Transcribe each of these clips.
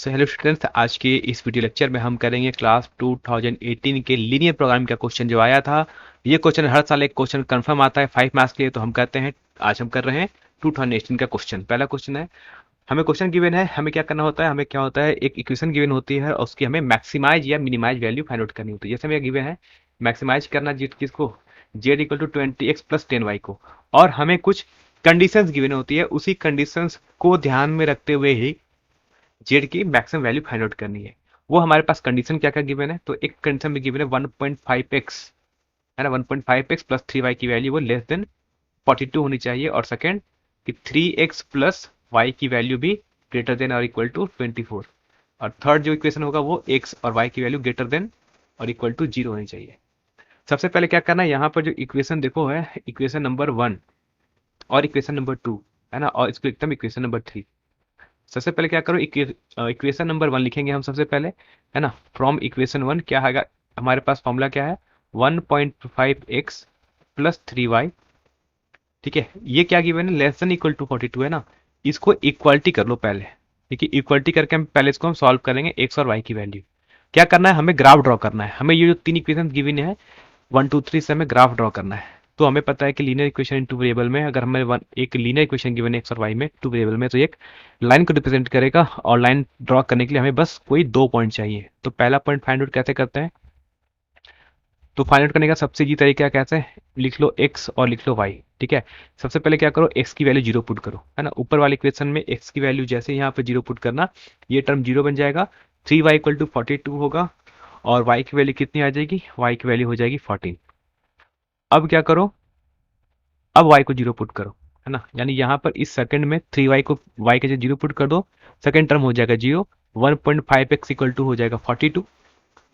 So hello students, आज के इस वीडियो लेक्चर में हम करेंगे क्लास 2018 के लीनियर प्रोग्रामिंग का क्वेश्चन जो आया था। ये क्वेश्चन हर साल एक क्वेश्चन कंफर्म आता है 5 मार्क्स के लिए, तो हम कहते हैं आज हम कर रहे हैं 2018 का क्वेश्चन। पहला क्वेश्चन है, हमें क्वेश्चन गिवन है, हमें क्या करना होता है, हमें क्या होता है, एक इक्वेशन गिवन होती है और उसकी हमें मैक्सिमाइज या मिनिमाइज वैल्यू फाइंड आउट करनी होती है। जैसे हमें गिवन है मैक्सिमाइज करना जेड किसको, Z equal to 20x plus 10y को, और हमें कुछ कंडीशंस गिवन होती है, उसी कंडीशंस को ध्यान में रखते हुए ही जेड की मैक्सिमम वैल्यू फाइंड आउट करनी है। वो हमारे पास कंडीशन क्या क्या गिवन है, तो एक कंडीशन में गिवन है 1.5x, है ना, 1.5x प्लस 3y की वैल्यू वो लेस देन 42 होनी चाहिए, और सेकंड कि 3x प्लस y की वैल्यू भी ग्रेटर देन और इक्वल टू 24, और थर्ड जो इक्वेशन होगा वो x और y की वैल्यू ग्रेटर देन और इक्वल टू 0 होनी चाहिए। सबसे पहले क्या करना है, यहाँ पर जो इक्वेशन देखो है इक्वेशन नंबर 1 और इक्वेशन नंबर 2, है ना, और इसको एकदम इक्वेशन नंबर 3। सबसे पहले क्या करो, इक्वेशन नंबर 1 लिखेंगे हम सबसे पहले, है ना। फ्रॉम इक्वेशन 1 क्या आएगा, हमारे पास फॉर्मूला क्या है, 1.5x प्लस 3y। ठीक है, ये क्या गिवन है, लेस देन इक्वल टू 42 है ना। इसको इक्वालिटी कर लो पहले। ठीक है, इक्वालिटी करके हम पहले इसको हम सॉल्व करेंगे एक्स और वाई की वैल्यू। क्या करना है, हमें ग्राफ ड्रॉ करना है। हमें ये जो तीन इक्वेशन गिवन है 1 2 3 से हमें ग्राफ ड्रॉ करना है। तो हमें पता है कि linear equation in two variable में, अगर हमें एक लीनियर इक्वेशन गिवन है एक्स और वाई में टू वेरिएबल में, तो एक लाइन को रिप्रेजेंट करेगा, और लाइन ड्रॉ करने के लिए हमें बस कोई दो पॉइंट चाहिए। तो पहला पॉइंट फाइंड आउट कैसे करते हैं, तो फाइंड आउट करने का सबसे इजी तरीका कैसे है, लिख लो x और लिख लो y। ठीक है, सबसे पहले क्या करो, x की वैल्यू 0 पुट करो, है ना। ऊपर वाले इक्वेशन में x की वैल्यू जैसे यहाँ पे 0 पुट करना, ये टर्म 0 बन जाएगा, 3y इक्वल टू 42 होगा, और y की वैल्यू कितनी आ जाएगी, y की वैल्यू हो जाएगी 14। अब क्या करो, अब y को 0 पुट करो, है ना, यानी यहाँ पर इस सेकंड में 3y को y के जगह 0 पुट कर दो, सेकंड टर्म हो जाएगा 0, 1.5x इक्वल टू हो जाएगा 42,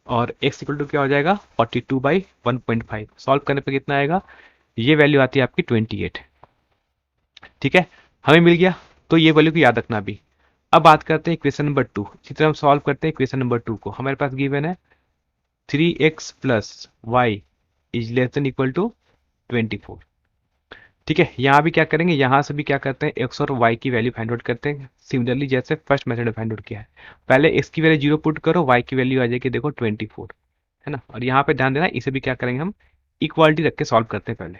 और x इक्वल टू क्या हो जाएगा 42 बाई 1.5। सॉल्व करने पे कितना आएगा, ये वैल्यू आती है आपकी 28। ठीक है, हमें मिल गया, तो ये वैल्यू को याद रखना भी। अब बात करते हैं इक्वेशन नंबर 2। इसी तरह हम सॉल्व करते हैं इक्वेशन नंबर 2 को। हमारे पास गिवन है 3x plus y is less than equal to 24। ठीक है, यहाँ भी क्या करेंगे, यहाँ से भी क्या करते हैं, एक्स और वाई की वैल्यू फाइंड आउट करते हैं सिमिलरली जैसे फर्स्ट मेथड में फाइंड आउट किया है। पहले एक्स की वैल्यू 0 पुट करो, वाई की वैल्यू आ जाएगी देखो 24, है ना। और यहाँ पे ध्यान देना, इसे भी क्या करेंगे हम, इक्वालिटी रख के सॉल्व करते हैं पहले।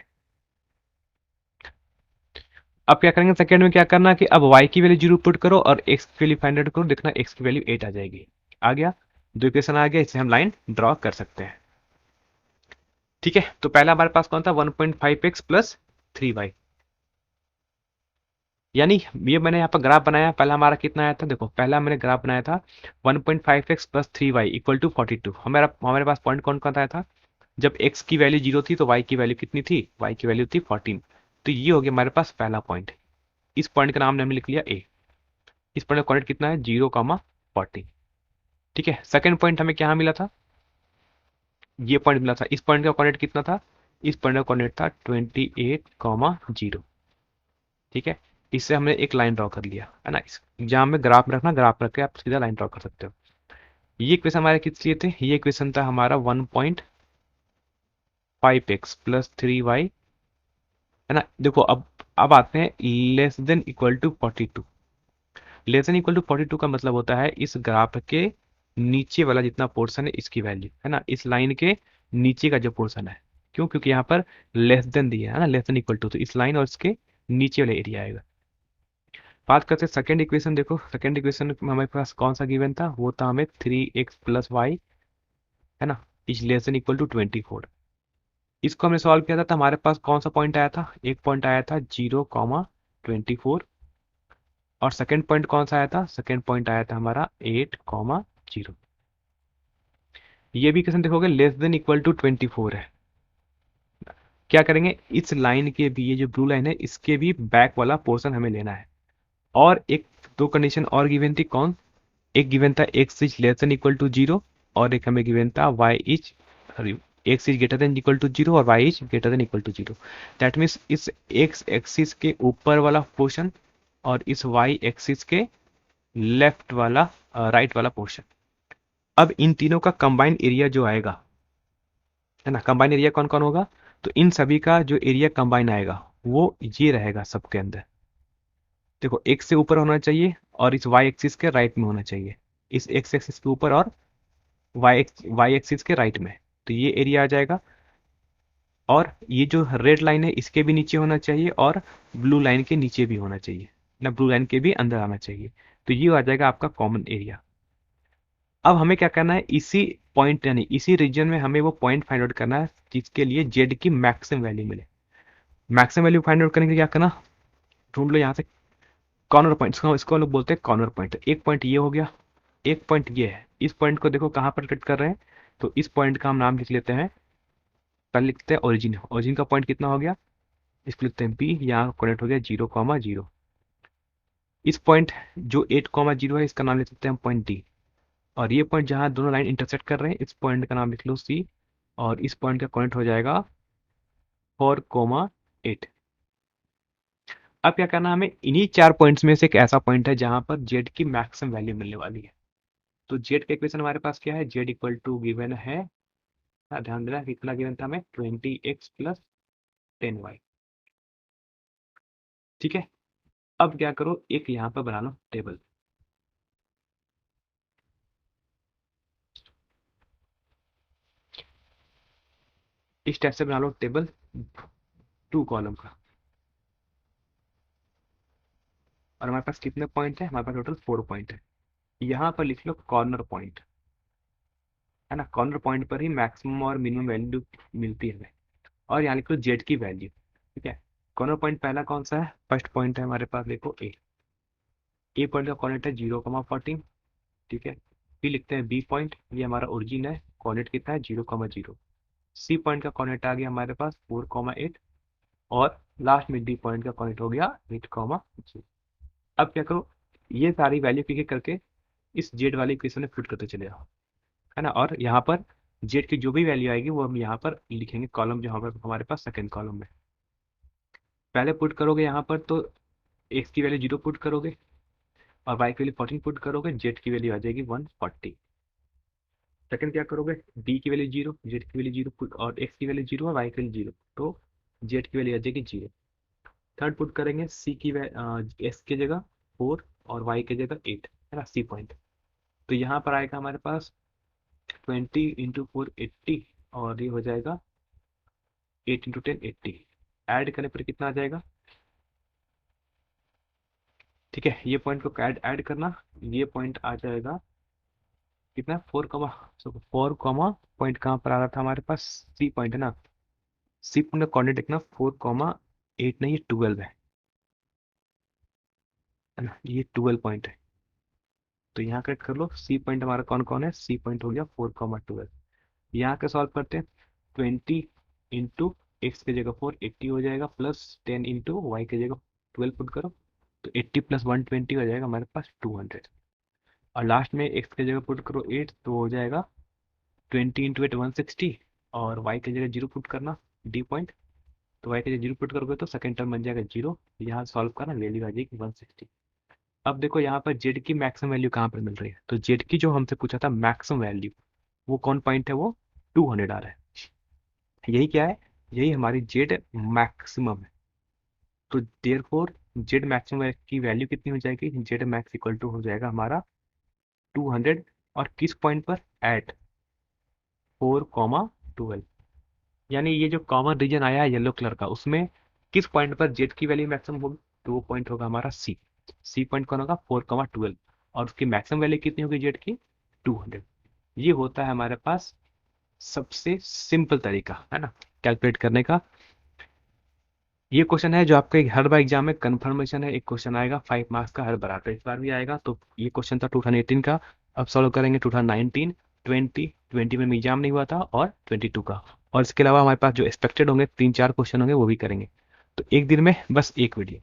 अब क्या करेंगे, सेकंड में क्या करना कि अब y की वैल्यू 0 पुट करो और x की वैल्यू फाइंड आउट करो, देखना x की वैल्यू 8 आ जाएगी। आ गया, दो इक्वेशन आ गया, इससे हम लाइन ड्रॉ कर सकते हैं। ठीक है, तो पहला हमारे पास कौन था, 1.5x प्लस 3y, यानी ये मैंने यहाँ पर ग्राफ बनाया। पहला हमारा कितना आया था, देखो पहला मैंने ग्राफ बनाया था 1.5x plus 3y equal to 42। हमारे पास पॉइंट कौन कौन आया था, जब x की वैल्यू 0 थी तो y की वैल्यू कितनी थी, y की वैल्यू थी 14। तो ये हो गया हमारे पास पहला पॉइंट। इस पॉइंट का नाम हमने लिख लिया a। इस पॉइंट का कोऑर्डिनेट कितना है, 0, 40। ठीक है, सेकंड पॉइंट हमें क्या मिला था, ये पॉइंट मिला था। इस पॉइंट का कोऑर्डिनेट कितना था, इस पॉइंट का कोऑर्डिनेट था 28, 0। ठीक है, इससे हमने एक लाइन ड्रॉ कर लिया, है ना। इस जहां में ग्राफ रखना, ग्राफ रख के आप सीधा लाइन ड्रॉ कर सकते हो। ये इक्वेशन हमारे किस लिए थे, ये इक्वेशन था हमारा 1.5x प्लस 3y, है ना। देखो अब आते हैं less than equal to 42। Less than equal to 42 का मतलब होता है इस ग्राफ के नीचे वाला जितना पोर्शन है इसकी वैल्यू, है ना, इस लाइन के नीचे का जो पोर्शन है। क्यों, क्योंकि यहाँ पर लेस देन दिया है ना, लेस देन इक्वल टू, तो इस लाइन और इसके नीचे वाले एरिया आएगा। बात करते हैं सेकंड इक्वेशन। देखो सेकंड इक्वेशन में हमारे पास कौन सा गिवन था, वो था हमें 3x प्लस वाई, है ना, is less than equal to 24। इसको हमने सॉल्व किया था, तो हमारे पास कौन सा पॉइंट आया था, एक पॉइंट आया था 0, 24, और सेकंड पॉइंट कौन सा आया था, सेकंड पॉइंट आया था हमारा 8, 0। ये भी इक्वेशन देखोगे लेस देन इक्वल टू 24 है। क्या करेंगे, इस लाइन के भी, ये जो ब्लू लाइन है इसके भी बैक वाला पोर्शन हमें लेना है। और एक दो कंडीशन और गिवन थी, कौन, एक गिवन था x is less than equal to 0, और एक हमें गिवन था y is, x is greater than equal to 0 और y is greater than equal to 0। That means इस x एक्सिस के ऊपर वाला पोर्शन और इस y एक्सिस के लेफ्ट वाला, राइट वाला पोर्शन। अब इन तीनों का कंबाइन एरिया जो आएगा, है ना, कंबाइन एरिया कौन कौन होगा, तो इन सभी का जो एरिया कंबाइन आएगा वो ये रहेगा सबके अंदर। देखो एक से ऊपर होना चाहिए और इस y एक्सिस के राइट में होना चाहिए। इस एक्स एक्सिस के ऊपर और वाई एक्सिस के राइट में, तो ये एरिया आ जाएगा। और ये जो रेड लाइन है इसके भी नीचे होना चाहिए और ब्लू लाइन के नीचे भी होना चाहिए ना, ब्लू लाइन के भी अंदर आना चाहिए। तो ये आ जाएगा आपका कॉमन एरिया। अब हमें क्या करना है, इसी पॉइंट यानी इसी रीजन में हमें वो पॉइंट फाइंड आउट करना है जिसके लिए जेड की मैक्सिमम वैल्यू मिले। मैक्सिमम वैल्यू फाइंड आउट करने के लिए क्या करना, ढूंढ लो यहाँ से कॉर्नर पॉइंट, इसको लोग बोलते हैं कॉर्नर पॉइंट। एक पॉइंट ये हो गया, एक पॉइंट ये है। इस पॉइंट को देखो कहाँ पर कट कर रहे हैं, तो इस पॉइंट का हम नाम लिख लेते हैं, पहले लिखते हैं ओरिजिन। ओरिजिन का पॉइंट कितना हो गया, इसको लिखते हैं बी, यहाँ कनेक्ट हो गया 0,0। इस पॉइंट जो 8,0 है इसका नाम लिख सकते हैं हम पॉइंट डी। और ये पॉइंट जहाँ दोनों लाइन इंटरसेक्ट कर रहे हैं इस पॉइंट का नाम लिख लो सी। और इस पॉइंट का कनेक्ट हो जाएगा 4,8। अब क्या करना है, हमें इन्हीं 4 पॉइंट्स में से एक ऐसा पॉइंट है जहां पर जेड की मैक्सिमम वैल्यू मिलने वाली है। तो जेड का इक्वेशन हमारे पास क्या है, जेड इक्वल टू गिवन है, ध्यान देना कितना गिवन था हमें, 20x प्लस 10y। ठीक है, अब क्या करो, एक यहाँ पर बना लो टेबल। इस टाइप से बना लो टेबल 2 कॉलम का। और हमारे पास कितने पॉइंट है, हमारे पास टोटल 4 पॉइंट है। यहाँ पर लिख लो कॉर्नर पॉइंट, है ना, कॉर्नर पॉइंट पर ही मैक्सिमम और मिनिमम वैल्यू मिलती है हमें। और यहाँ लिख लो जेड की वैल्यू। ठीक है, कॉर्नर पॉइंट पहला कौन सा है, फर्स्ट पॉइंट है हमारे पास, देखो ए पॉइंट का कॉर्डिनेट है 0,14। ठीक है, फिर लिखते हैं बी पॉइंट, ये हमारा ओरिजिन है, कॉर्डिनेट कितना है 0,0। सी पॉइंट का कॉर्डिनेट आ गया हमारे पास 4,8। और लास्ट में डी पॉइंट का कॉर्डिनेट हो गया 8,0। अब क्या करो, ये सारी वैल्यू एक एक करके इस जेड वाले इक्वेशन में पुट करते चले जाओ, है ना। और यहाँ पर जेड की जो भी वैल्यू आएगी वो हम यहाँ पर लिखेंगे कॉलम जो हमारे पास सेकंड कॉलम में। पहले पुट करोगे यहाँ पर तो एक्स की वैल्यू 0 पुट करोगे और वाई की वैल्यू 14 पुट करोगे, जेड की वैल्यू आ जाएगी 140। सेकंड क्या करोगे, डी की वैल्यू 0, जेड की वैल्यू 0 पुट, और एक्स की वैल्यू 0 और वाई की वैल्यू 0, तो जेड की वैल्यू आ जाएगी 0। थर्ड पुट करेंगे सी की एक्स की जगह 4 और वाई की जगह 8, है ना, सी पॉइंट। तो यहाँ पर आएगा हमारे पास 20 × 4 80, और ये हो जाएगा 8 × 10 80। ऐड करने पर कितना आ जाएगा, ठीक है, ये पॉइंट को ऐड ऐड करना, ये पॉइंट आ जाएगा कितना, 4, पॉइंट कहाँ पर आ रहा था हमारे पास, सी पॉइंट है ना। सी पॉइंट का कोऑर्डिनेट देखना 4,8 नहीं, ये 12 है ना, ये 12 पॉइंट है। तो यहाँ करेक्ट कर लो, सी पॉइंट हमारा कौन कौन है, सी पॉइंट हो गया 4,12। यहाँ का सॉल्व करते हैं, 20 × एक्स की जगह 480 हो जाएगा, प्लस 10 × वाई की जगह 12 पुट करो, तो 80 + 120 हो जाएगा हमारे पास 200। और लास्ट में एक्स की जगह पुट करो 8, तो हो जाएगा 20 × 8 160, और वाई की जगह 0 पुट करना, डी पॉइंट। तो वाई की जगह 0 पुट करोगे तो सेकंड टर्म बन जाएगा 0। यहाँ सॉल्व करना, वैल्यू आ जाएगी 160। अब देखो यहाँ पर जेड की मैक्सिमम वैल्यू कहाँ पर मिल रही है, तो जेड की जो हमसे पूछा था मैक्सिमम वैल्यू, वो कौन पॉइंट है, वो 200 आ रहा है। यही क्या है, यही हमारी जेड मैक्सिमम है। तो देयरफॉर जेड मैक्सिमम की वैल्यू कितनी हो जाएगी, जेड मैक्स इक्वल टू हो जाएगा हमारा 200। और किस पॉइंट पर, एट 4,12। यानी ये जो कॉमन रीजन आया है येलो कलर का, उसमें किस पॉइंट पर जेड की वैल्यू मैक्सिमम होगी, तो वो पॉइंट होगा हमारा सी। सी पॉइंट कौन होगा, 4,12। और उसकी मैक्सिमम वैल्यू कितनी होगी जेड की, 200। ये होता है हमारे पास सबसे सिंपल तरीका, है ना, कैलकुलेट करने का। ये क्वेश्चन है जो आपके हर बार एग्जाम में कंफर्मेशन है, एक क्वेश्चन आएगा 5 मार्क्स का हर बार आता है, इस बार भी आएगा। तो ये क्वेश्चन था 2018 का, अब सॉल्व करेंगे 2019, 2020 में एग्जाम नहीं हुआ था, और 22 का। और इसके अलावा हमारे पास जो एक्सपेक्टेड होंगे 3-4 क्वेश्चन होंगे वो भी करेंगे। तो एक दिन में बस एक वीडियो।